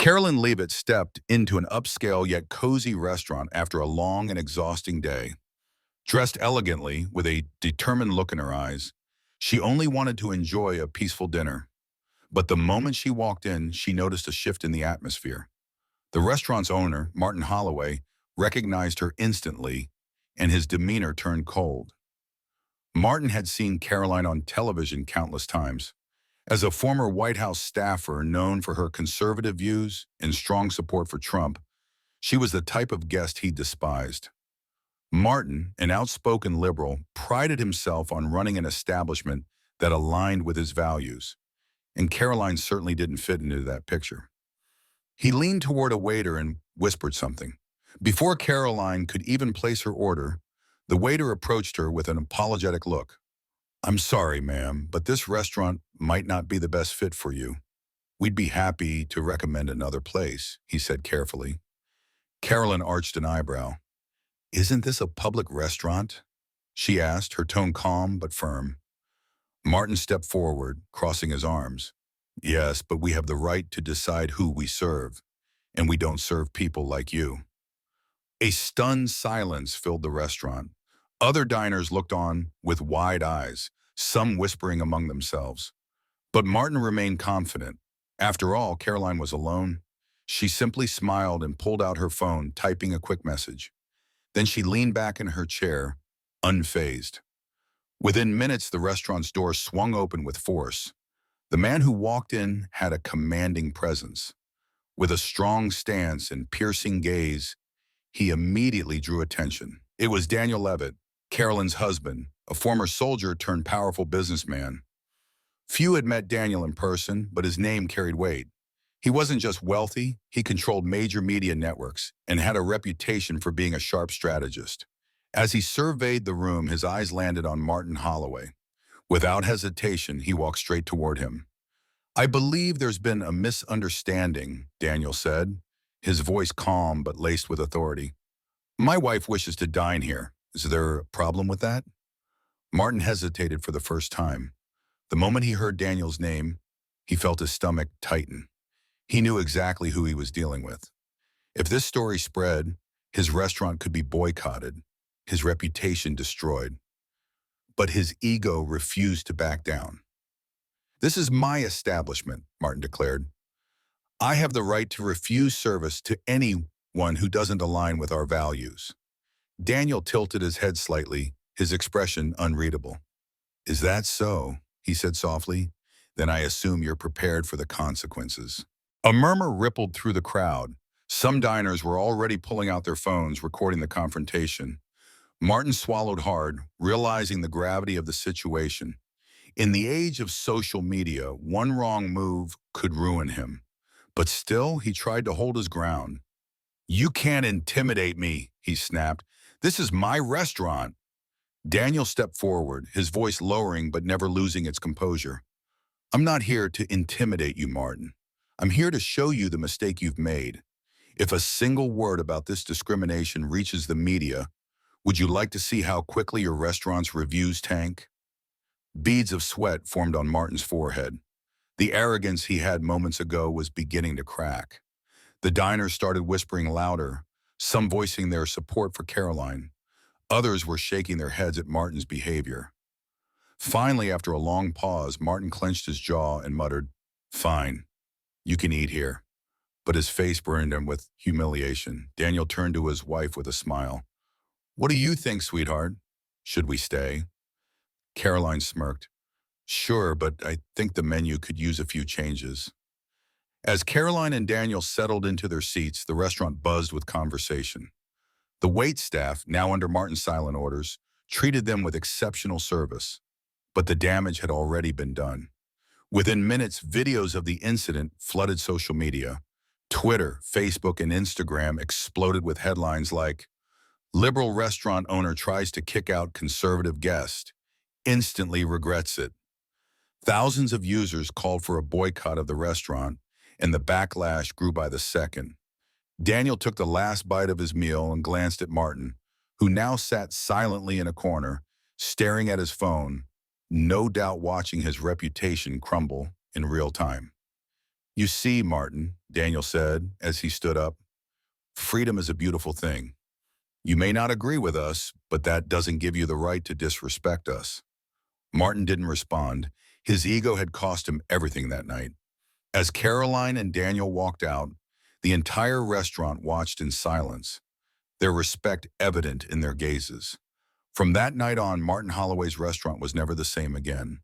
Karoline Leavitt stepped into an upscale yet cozy restaurant after a long and exhausting day. Dressed elegantly, with a determined look in her eyes, she only wanted to enjoy a peaceful dinner. But the moment she walked in, she noticed a shift in the atmosphere. The restaurant's owner, Martin Holloway, recognized her instantly, and his demeanor turned cold. Martin had seen Caroline on television countless times. As a former White House staffer known for her conservative views and strong support for Trump, she was the type of guest he despised. Martin, an outspoken liberal, prided himself on running an establishment that aligned with his values, and Caroline certainly didn't fit into that picture. He leaned toward a waiter and whispered something. Before Caroline could even place her order, the waiter approached her with an apologetic look. "I'm sorry, ma'am, but this restaurant might not be the best fit for you. We'd be happy to recommend another place," he said carefully. Caroline arched an eyebrow. "Isn't this a public restaurant?" she asked, her tone calm but firm. Martin stepped forward, crossing his arms. "Yes, but we have the right to decide who we serve, and we don't serve people like you." A stunned silence filled the restaurant. Other diners looked on with wide eyes, some whispering among themselves. But Martin remained confident. After all, Caroline was alone. She simply smiled and pulled out her phone, typing a quick message. Then she leaned back in her chair, unfazed. Within minutes, the restaurant's door swung open with force. The man who walked in had a commanding presence. With a strong stance and piercing gaze, he immediately drew attention. It was Daniel Leavitt, Caroline's husband, a former soldier turned powerful businessman. Few had met Daniel in person, but his name carried weight. He wasn't just wealthy, he controlled major media networks and had a reputation for being a sharp strategist. As he surveyed the room, his eyes landed on Martin Holloway. Without hesitation, he walked straight toward him. "I believe there's been a misunderstanding," Daniel said, his voice calm but laced with authority. "My wife wishes to dine here. Is there a problem with that?" Martin hesitated for the first time. The moment he heard Daniel's name, he felt his stomach tighten. He knew exactly who he was dealing with. If this story spread, his restaurant could be boycotted, his reputation destroyed. But his ego refused to back down. "This is my establishment," Martin declared. "I have the right to refuse service to anyone who doesn't align with our values." Daniel tilted his head slightly, his expression unreadable. "Is that so?" he said softly. "Then I assume you're prepared for the consequences." A murmur rippled through the crowd. Some diners were already pulling out their phones, recording the confrontation. Martin swallowed hard, realizing the gravity of the situation. In the age of social media, one wrong move could ruin him. But still, he tried to hold his ground. "You can't intimidate me," he snapped. "This is my restaurant." Daniel stepped forward, his voice lowering but never losing its composure. "I'm not here to intimidate you, Martin. I'm here to show you the mistake you've made. If a single word about this discrimination reaches the media, would you like to see how quickly your restaurant's reviews tank?" Beads of sweat formed on Martin's forehead. The arrogance he had moments ago was beginning to crack. The diners started whispering louder, some voicing their support for Caroline. Others were shaking their heads at Martin's behavior. Finally, after a long pause, Martin clenched his jaw and muttered, "Fine, you can eat here." But his face burned him with humiliation. Daniel turned to his wife with a smile. "What do you think, sweetheart? Should we stay?" Caroline smirked. "Sure, but I think the menu could use a few changes." As Caroline and Daniel settled into their seats, the restaurant buzzed with conversation. The wait staff, now under Martin's silent orders, treated them with exceptional service. But the damage had already been done. Within minutes, videos of the incident flooded social media. Twitter, Facebook, and Instagram exploded with headlines like, "Liberal restaurant owner tries to kick out conservative guest, instantly regrets it." Thousands of users called for a boycott of the restaurant, and the backlash grew by the second. Daniel took the last bite of his meal and glanced at Martin, who now sat silently in a corner, staring at his phone, no doubt watching his reputation crumble in real time. You see, Martin, Daniel said as he stood up, freedom is a beautiful thing. You may not agree with us, but that doesn't give you the right to disrespect us. Martin didn't respond. His ego had cost him everything that night. As Caroline and Daniel walked out, the entire restaurant watched in silence, their respect evident in their gazes. From that night on, Martin Holloway's restaurant was never the same again.